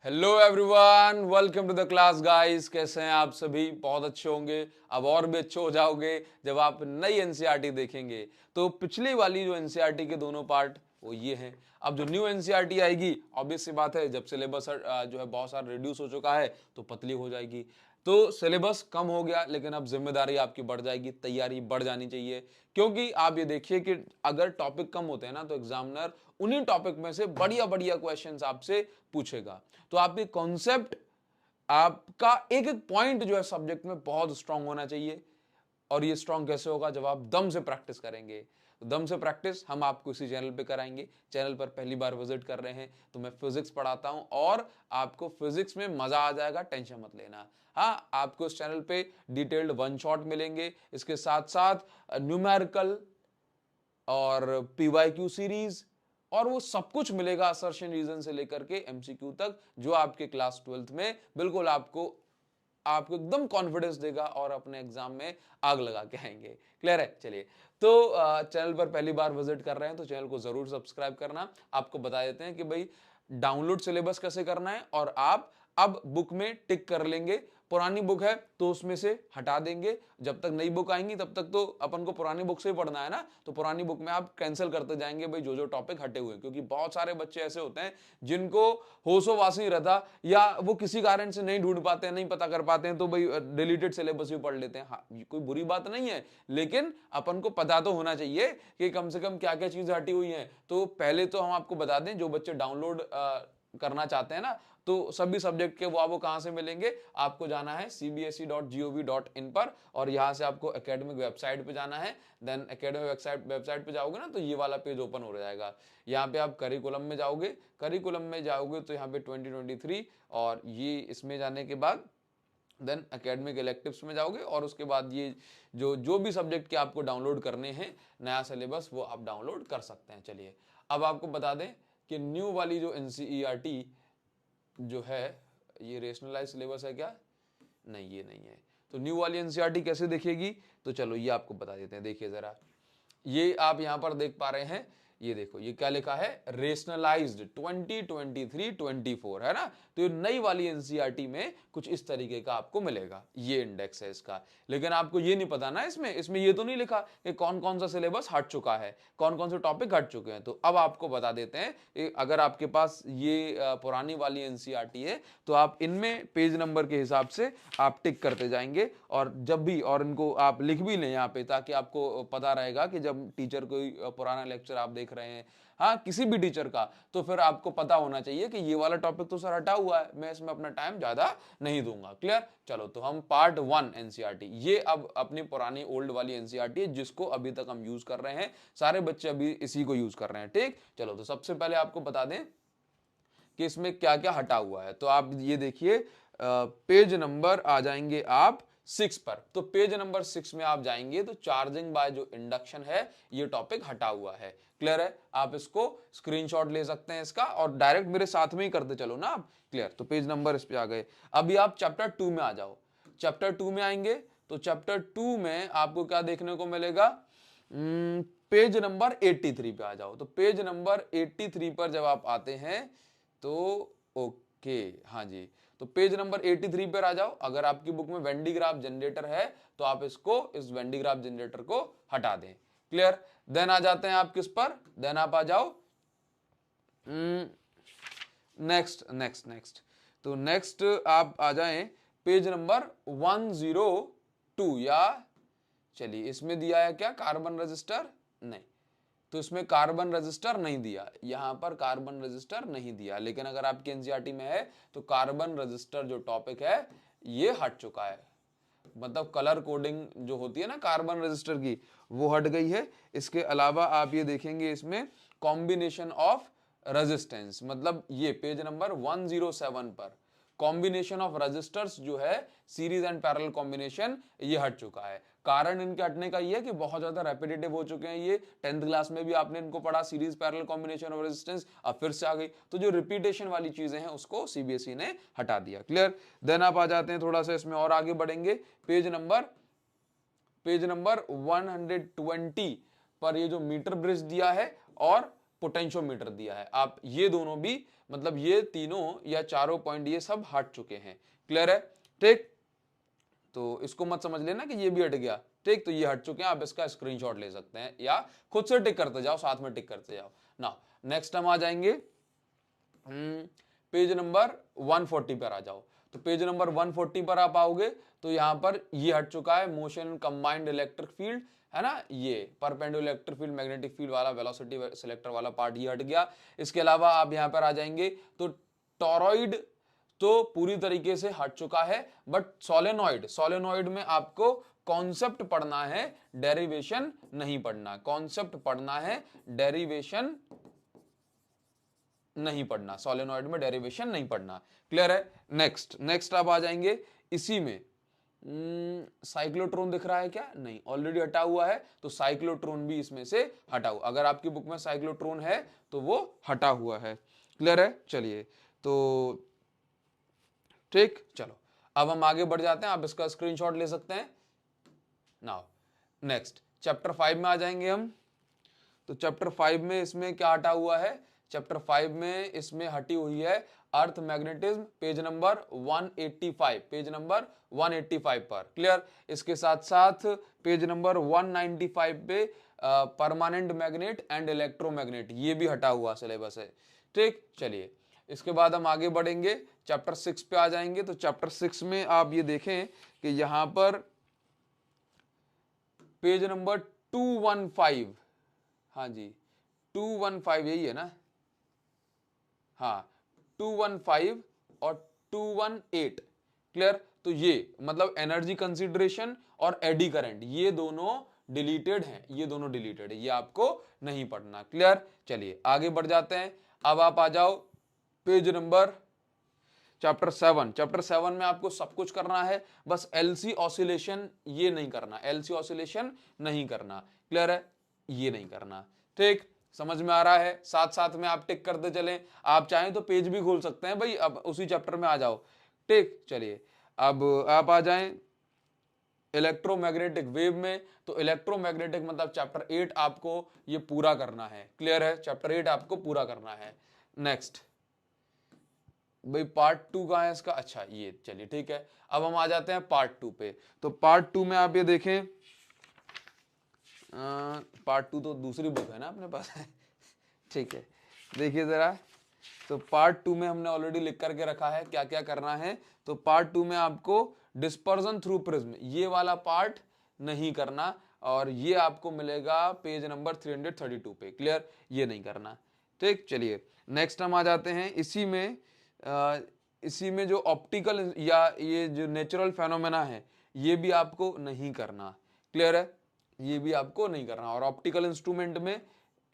Hello everyone, welcome to the class guys. कैसे हैं आप सभी? बहुत अच्छे होंगे। अब और भी अच्छे हो जाओगे जब आप नई एनसीईआरटी देखेंगे। तो पिछली वाली जो एनसीईआरटी के दोनों पार्ट वो ये हैं। अब जो न्यू एनसीईआरटी आएगी, ऑब्वियस सी बात है, जब सिलेबस जो है बहुत सारा रिड्यूस हो चुका है तो पतली हो जाएगी। तो सिलेबस कम हो गया, लेकिन अब जिम्मेदारी आपकी बढ़ जाएगी, तैयारी बढ़ जानी चाहिए। क्योंकि आप ये देखिए कि अगर टॉपिक कम होते हैं ना तो एग्जामिनर उन्हीं टॉपिक में से बढ़िया बढ़िया क्वेश्चंस आपसे पूछेगा। तो आपके कॉन्सेप्ट, आपका एक एक पॉइंट जो है सब्जेक्ट में बहुत स्ट्रांग होना चाहिए। और ये स्ट्रांग कैसे होगा? जब आप दम से प्रैक्टिस करेंगे। तो दम से प्रैक्टिस हम आपको इसी चैनल पे कराएंगे। चैनल पर पहली बार विजिट कर रहे हैं तो मैं फिजिक्स पढ़ाता हूं और आपको फिजिक्स में मजा आ जाएगा, टेंशन मत लेना। हाँ, आपको इस चैनल पे डिटेल्ड वन शॉट मिलेंगे, इसके साथ साथ न्यूमेरिकल और पीवाईक्यू सीरीज और वो सब कुछ मिलेगा, असर्शन रीजन से लेकर के एमसीक्यू तक, जो आपके क्लास 12th में बिल्कुल आपको आपको एकदम कॉन्फिडेंस देगा और अपने एग्जाम में आग लगा के आएंगे। क्लियर है? चलिए, तो चैनल पर पहली बार विजिट कर रहे हैं तो चैनल को जरूर सब्सक्राइब करना। आपको बता देते हैं कि भाई डाउनलोड सिलेबस कैसे करना है, और आप अब बुक में टिक कर लेंगे। पुरानी बुक है तो उसमें से हटा देंगे, जब तक नई बुक आएंगी तब तक तो अपन को पुरानी बुक से ही पढ़ना है ना। तो पुरानी बुक में आप कैंसिल करते जाएंगे भाई जो जो टॉपिक हटे हुए हैं, क्योंकि बहुत सारे बच्चे ऐसे होते हैं जिनको होशो-वास नहीं रहता, या वो किसी कारण से नहीं ढूंढ पाते हैं, नहीं पता कर पाते हैं, तो भाई डिलीटेड सिलेबस भी पढ़ लेते हैं। हाँ, कोई बुरी बात नहीं है, लेकिन अपन को पता तो होना चाहिए कि कम से कम क्या क्या चीजें हटी हुई हैं। तो पहले तो हम आपको बता दें, जो बच्चे डाउनलोड करना चाहते हैं ना, तो सभी सब्जेक्ट के वो कहां से मिलेंगे? आपको जाना है cbse.gov.in पर, और यहां से आपको एकेडमिक वेबसाइट पे जाना है। देन एकेडमिक वेबसाइट पे जाओगे ना तो ये वाला पेज ओपन हो जाएगा। यहाँ पे आप करिकुलम में जाओगे, तो यहाँ पे 2023, और ये इसमें जाने के बाद देन एकेडमिक इलेक्टिव्स में जाओगे, और उसके बाद ये जो जो भी सब्जेक्ट के आपको डाउनलोड करने हैं नया सिलेबस, वो आप डाउनलोड कर सकते हैं। चलिए, अब आपको बता दें कि न्यू वाली जो एनसीईआरटी जो है, ये रेशनलाइज सिलेबस है क्या? नहीं, ये नहीं है। तो न्यू वाली एनसीईआरटी कैसे दिखेगी? तो चलो ये आपको बता देते हैं। देखिए जरा, ये आप यहां पर देख पा रहे हैं, ये देखो ये क्या लिखा है, रेशनलाइज्ड 2023-24, है ना। तो ये नई वाली एनसीईआरटी में कुछ इस तरीके का आपको मिलेगा, ये इंडेक्स है इसका। लेकिन आपको ये नहीं पता ना, इसमें ये तो नहीं लिखा कि कौन कौन सा सिलेबस हट चुका है, कौन कौन से टॉपिक हट चुके हैं। तो अब आपको बता देते हैं, अगर आपके पास ये पुरानी वाली एनसीईआरटी है तो आप इनमें पेज नंबर के हिसाब से आप टिक करते जाएंगे, और जब भी, और इनको आप लिख भी लें यहाँ पे, ताकि आपको पता रहेगा कि जब टीचर कोई पुराना लेक्चर आप देख रहे हैं, हाँ किसी भी टीचर का, तो फिर आपको पता होना चाहिए कि ये वाला टॉपिक तो सर हटा हुआ है, मैं इसमें अपना टाइम ज्यादा नहीं दूंगा। क्लियर? चलो, तो हम पार्ट 1 एनसीईआरटी, ये अब अपनी पुरानी ओल्ड वाली एनसीईआरटी है जिसको अभी तक हम यूज कर रहे हैं, सारे बच्चे अभी इसी को यूज कर रहे हैं। ठीक, चलो, तो सबसे पहले आपको बता दें कि इसमें क्या क्या हटा हुआ है। तो आप ये देखिए, पेज नंबर आ जाएंगे आप 6 पर। तो पेज नंबर 6 में आप जाएंगे तो चार्जिंग बाय जो इंडक्शन है, ये टॉपिक हटा हुआ है। क्लियर है? आप इसको स्क्रीनशॉट ले सकते हैं इसका, और डायरेक्ट मेरे साथ में ही करते चलो ना आप। क्लियर? तो पेज नंबर इस पे आ गए। अभी आप चैप्टर 2 में आ जाओ। चैप्टर 2 में आएंगे तो चैप्टर 2 में आपको क्या देखने को मिलेगा? पेज नंबर 83 पे आ जाओ। तो पेज नंबर 83 पर जब आप आते हैं तो ओके, हाँ जी, तो पेज नंबर 83 पर आ जाओ। अगर आपकी बुक में वेन डी ग्राफ जनरेटर है तो आप इस वेन डी ग्राफ जनरेटर को हटा दें। क्लियर? देन आ जाते हैं आप किस पर? देन आप आ जाओ नेक्स्ट। तो नेक्स्ट आप आ जाएं पेज नंबर 102, या चलिए इसमें दिया है क्या, कार्बन रजिस्टर? नहीं, तो इसमें कार्बन रजिस्टर नहीं दिया, यहां पर कार्बन रजिस्टर नहीं दिया। लेकिन अगर आपकी एनसीईआरटी में है तो कार्बन रजिस्टर जो टॉपिक है ये हट चुका है, मतलब कलर कोडिंग जो होती है ना कार्बन रजिस्टर की, वो हट गई है। इसके अलावा आप ये देखेंगे इसमें कॉम्बिनेशन ऑफ रेजिस्टेंस, मतलब ये पेज नंबर 107 पर कॉम्बिनेशन ऑफ रजिस्टर्स जो है, सीरीज एंड पैरेलल कॉम्बिनेशन, ये हट चुका है। कारण इनके हटने का ये है कि बहुत ज्यादा रेपिटेटिव हो चुके हैं ये। 10th क्लास में भी आपने इनको पढ़ा, series parallel combination of resistance, अब फिर से आ गई। तो जो रिपीटेशन वाली चीजें हैं उसको सीबीएसई ने हटा दिया। क्लियर? देन आप आ जाते हैं थोड़ा सा इसमें और आगे बढ़ेंगे, पेज नंबर 120 पर ये जो मीटर ब्रिज दिया है और पोटेंशियोमीटर दिया है। आप ये दोनों भी मतलब ये तीनों या चारों पॉइंट ये सब हट चुके हैं। क्लियर है? ठीक, तो इसको मत समझ लेना कि ये भी हट गया। ठीक, तो ये हट चुके हैं, आप इसका स्क्रीनशॉट ले सकते हैं या खुद से टिक करते जाओ, साथ में टिक करते जाओ। नाउ नेक्स्ट हम आ जाएंगे पेज नंबर 140 पर आ जाओ। तो पेज नंबर 140 पर आप आओगे तो यहां पर ये हट चुका है मोशन कंबाइंड इलेक्ट्रिक फील्ड, है ना, ये perpendicular electric field magnetic field वाला वेलोसिटी सिलेक्टर वाला पार्ट ये हट गया। इसके अलावा आप यहां पर आ जाएंगे तो टॉरॉइड तो पूरी तरीके से हट चुका है, बट सोलेनॉइड, सोलेनॉइड में आपको कॉन्सेप्ट पढ़ना है, डेरिवेशन नहीं पढ़ना। कॉन्सेप्ट पढ़ना है, डेरिवेशन नहीं पढ़ना। सोलेनॉइड में डेरिवेशन नहीं पढ़ना। क्लियर है? नेक्स्ट आप आ जाएंगे इसी में साइक्लोट्रॉन दिख रहा है क्या? नहीं, ऑलरेडी हटा हुआ है, तो साइक्लोट्रॉन भी इसमें से हटाओ। अगर आपकी बुक में साइक्लोट्रॉन है तो वो हटा हुआ है। क्लियर है? चलिए, तो ठीक, चलो अब हम आगे बढ़ जाते हैं, आप इसका स्क्रीनशॉट ले सकते हैं। नाउ नेक्स्ट चैप्टर 5 में आ जाएंगे हम। तो चैप्टर 5 में इसमें क्या हटा हुआ है? चैप्टर 5 में इसमें हटी हुई है earth magnetism, page number 185, page number 185 पर। क्लियर? इसके साथ साथ पेज नंबर 195 पे परमानेंट मैग्नेट एंड इलेक्ट्रोमैग्नेट, ये भी हटा हुआ सिलेबस है। ठीक, चलिए इसके बाद हम आगे बढ़ेंगे, चैप्टर 6 पे आ जाएंगे। तो चैप्टर 6 में आप ये देखें कि यहां पर पेज नंबर 215, हाँ जी 215 यही है ना, हाँ 215 और 218। क्लियर? तो ये मतलब एनर्जी कंसीडरेशन और एडी करंट ये दोनों डिलीटेड हैं, ये दोनों डिलीटेड है, ये आपको नहीं पढ़ना। क्लियर? चलिए आगे बढ़ जाते हैं। अब आप आ जाओ पेज नंबर चैप्टर 7। चैप्टर 7 में आपको सब कुछ करना है, बस एलसी ऑसिलेशन ये नहीं करना, एलसी ऑसिलेशन नहीं करना। क्लियर है? ये नहीं करना। ठीक, समझ में आ रहा है? साथ साथ में आप टिक करते चलें, आप चाहें तो पेज भी खोल सकते हैं भाई, अब उसी चैप्टर में आ जाओ। ठीक, चलिए अब आप आ जाएं इलेक्ट्रोमैग्नेटिक वेव में। तो इलेक्ट्रोमैग्नेटिक मतलब चैप्टर 8 आपको ये पूरा करना है। क्लियर है? चैप्टर 8 आपको पूरा करना है। नेक्स्ट भाई पार्ट 2 कहाँ है इसका? अच्छा ये, चलिए ठीक है, अब हम आ जाते हैं पार्ट 2 पे। तो पार्ट 2 में आप ये देखें, पार्ट 2 तो दूसरी बुक है ना अपने पास ठीक है, देखिए जरा। तो पार्ट 2 में हमने ऑलरेडी लिख करके रखा है क्या क्या करना है। तो पार्ट 2 में आपको डिस्पर्जन थ्रू प्रिज्म ये वाला पार्ट नहीं करना, और ये आपको मिलेगा पेज नंबर 332 पे। क्लियर? ये नहीं करना। ठीक, चलिए नेक्स्ट हम आ जाते हैं इसी में जो ऑप्टिकल या ये जो नेचुरल फेनोमेना है ये भी आपको नहीं करना। क्लियर है? ये भी आपको नहीं करना। और ऑप्टिकल इंस्ट्रूमेंट में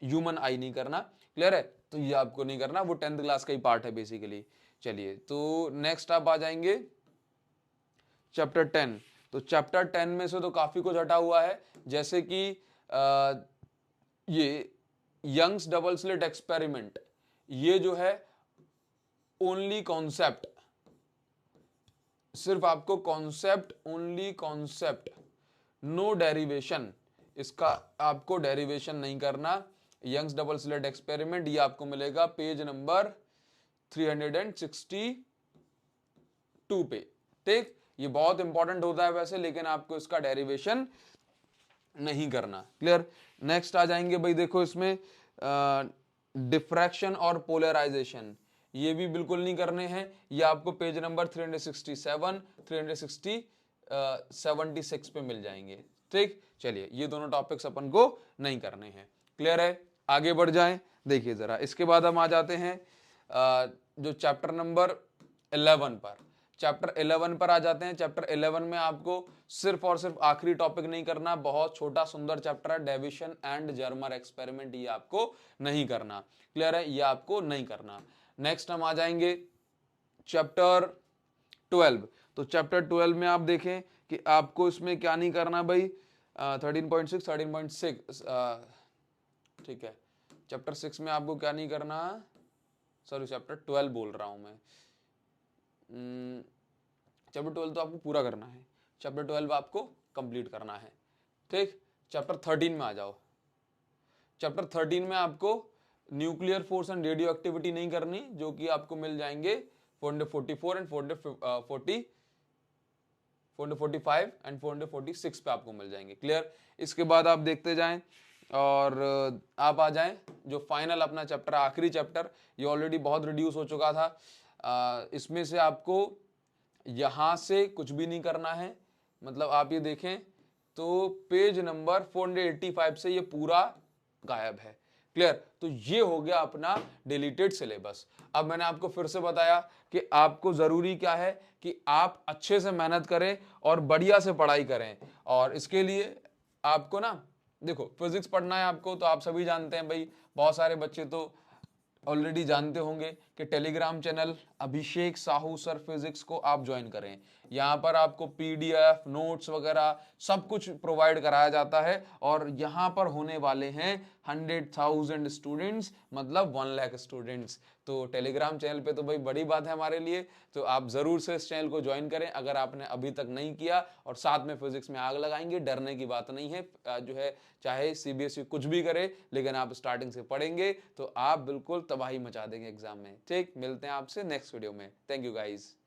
ह्यूमन आई नहीं करना। क्लियर है? तो ये आपको नहीं करना, वो 10th क्लास का ही पार्ट है बेसिकली। चलिए, तो नेक्स्ट आप आ जाएंगे चैप्टर 10। तो चैप्टर 10 में से तो काफी कुछ हटा हुआ है, जैसे कि ये यंग्स डबल स्लिट एक्सपेरिमेंट, ये जो है ओनली कॉन्सेप्ट, सिर्फ आपको concept, only concept, no derivation, इसका आपको डेरिवेशन नहीं करना। यंग्स डबल स्लिट एक्सपेरिमेंट ये आपको मिलेगा पेज नंबर 362 पे। ठीक, ये बहुत इंपॉर्टेंट होता है वैसे, लेकिन आपको इसका डेरिवेशन नहीं करना। क्लियर? नेक्स्ट आ जाएंगे भाई, देखो इसमें डिफ्रैक्शन और पोलराइजेशन ये भी बिल्कुल नहीं करने हैं, ये आपको पेज नंबर 367, 376 पे मिल जाएंगे। ठीक, चलिए ये दोनों टॉपिक्स अपन को नहीं करने हैं। क्लियर है? आगे बढ़ जाएं, देखिए जरा। इसके बाद हम आ जाते हैं जो चैप्टर नंबर 11 पर। चैप्टर 11 पर आ जाते हैं। चैप्टर 11 में आपको सिर्फ और सिर्फ आखिरी टॉपिक नहीं करना, बहुत छोटा सुंदर चैप्टर है, डेविशन एंड जर्मर एक्सपेरिमेंट, ये आपको नहीं करना। क्लियर है? ये आपको नहीं करना। नेक्स्ट हम आ जाएंगे चैप्टर 12। तो चैप्टर 12 में आप देखें कि आपको इसमें क्या नहीं करना भाई, 13.6 ठीक है। चैप्टर 6 में आपको क्या नहीं करना, सॉरी चैप्टर 12 बोल रहा हूं मैं, चैप्टर 12 तो आपको पूरा करना है, चैप्टर 12 आपको कंप्लीट करना है। ठीक, चैप्टर 13 में आ जाओ। चैप्टर 13 में आपको nuclear force and radio activity नहीं करनी, जो कि आपको मिल जाएंगे 444 एंड 445 एंड 446 पे आपको मिल जाएंगे। क्लियर। इसके बाद आप देखते जाएं और आप आ जाएं जो फाइनल अपना चैप्टर, आखिरी चैप्टर, ये ऑलरेडी बहुत रिड्यूस हो चुका था। इसमें से आपको यहां से कुछ भी नहीं करना है, मतलब आप ये देखें तो पेज नंबर 485 से ये पूरा गायब है। क्लियर। तो ये हो गया अपना डिलीटेड सिलेबस। अब मैंने आपको फिर से बताया कि आपको जरूरी क्या है कि आप अच्छे से मेहनत करें और बढ़िया से पढ़ाई करें। और इसके लिए आपको ना देखो, फिजिक्स पढ़ना है आपको तो आप सभी जानते हैं भाई, बहुत सारे बच्चे तो ऑलरेडी जानते होंगे कि टेलीग्राम चैनल अभिषेक साहू सर फिजिक्स को आप ज्वाइन करें। यहाँ पर आपको पीडीएफ, नोट्स वगैरह सब कुछ प्रोवाइड कराया जाता है और यहाँ पर होने वाले हैं 100,000 स्टूडेंट्स, मतलब 1 लाख स्टूडेंट्स। तो टेलीग्राम चैनल पे तो भाई बड़ी बात है हमारे लिए, तो आप जरूर से इस चैनल को ज्वाइन करें अगर आपने अभी तक नहीं किया, और साथ में फिजिक्स में आग लगाएंगे। डरने की बात नहीं है, जो है चाहे सीबीएसई कुछ भी करे, लेकिन आप स्टार्टिंग से पढ़ेंगे तो आप बिल्कुल तबाही मचा देंगे एग्जाम में। ठीक, मिलते हैं आपसे नेक्स्ट वीडियो में। Thank you guys.